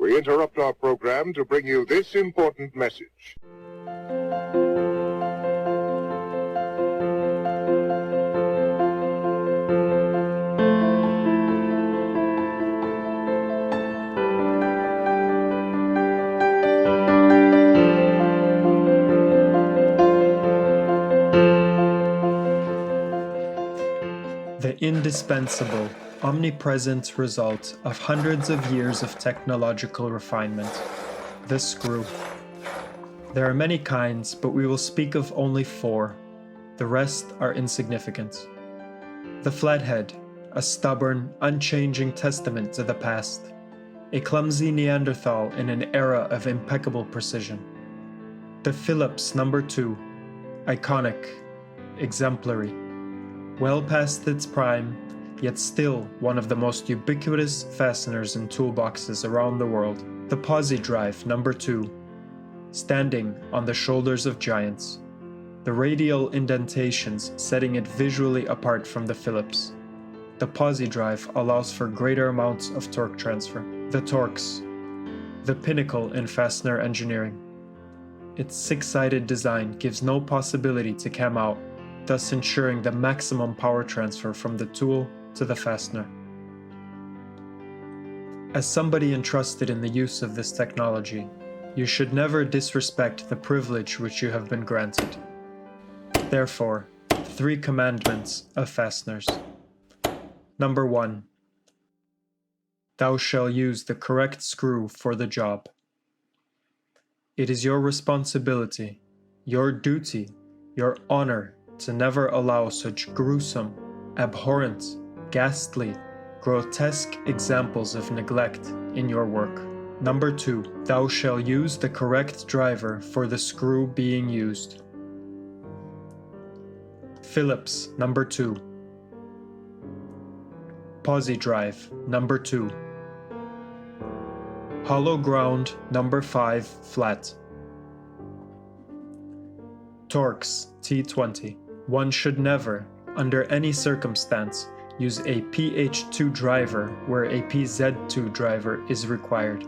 We interrupt our program to bring you this important message. The indispensable, omnipresent result of hundreds of years of technological refinement, the screw. There are many kinds, but we will speak of only 4. The rest are insignificant. The flathead, a stubborn, unchanging testament to the past, a clumsy Neanderthal in an era of impeccable precision. The Phillips No. 2, iconic, exemplary, well past its prime, yet still one of the most ubiquitous fasteners in toolboxes around the world. The Posi Drive No. 2, standing on the shoulders of giants, the radial indentations setting it visually apart from the Phillips. The Posi Drive allows for greater amounts of torque transfer. The torx, the pinnacle in fastener engineering. Its 6-sided design gives no possibility to cam out, thus ensuring the maximum power transfer from the tool to the fastener. As somebody entrusted in the use of this technology, you should never disrespect the privilege which you have been granted. Therefore, 3 commandments of fasteners. Number 1. Thou shalt use the correct screw for the job. It is your responsibility, your duty, your honor to never allow such gruesome, abhorrent, ghastly, grotesque examples of neglect in your work. Number 2. Thou shalt use the correct driver for the screw being used. Phillips No. 2. Posi Drive No. 2. Hollow ground No. 5 flat. Torx T20. One should never, under any circumstance, use a PH2 driver where a PZ2 driver is required.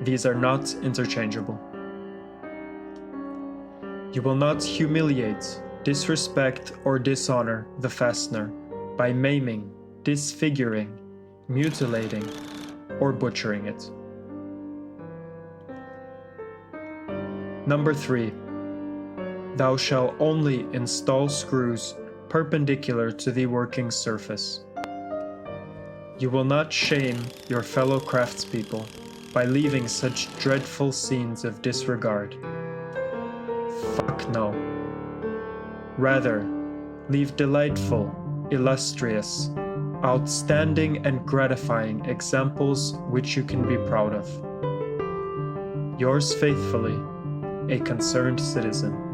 These are not interchangeable. You will not humiliate, disrespect, or dishonor the fastener by maiming, disfiguring, mutilating, or butchering it. Number 3. Thou shalt only install screws perpendicular to the working surface. You will not shame your fellow craftspeople by leaving such dreadful scenes of disregard. Fuck no. Rather, leave delightful, illustrious, outstanding and gratifying examples which you can be proud of. Yours faithfully, a concerned citizen.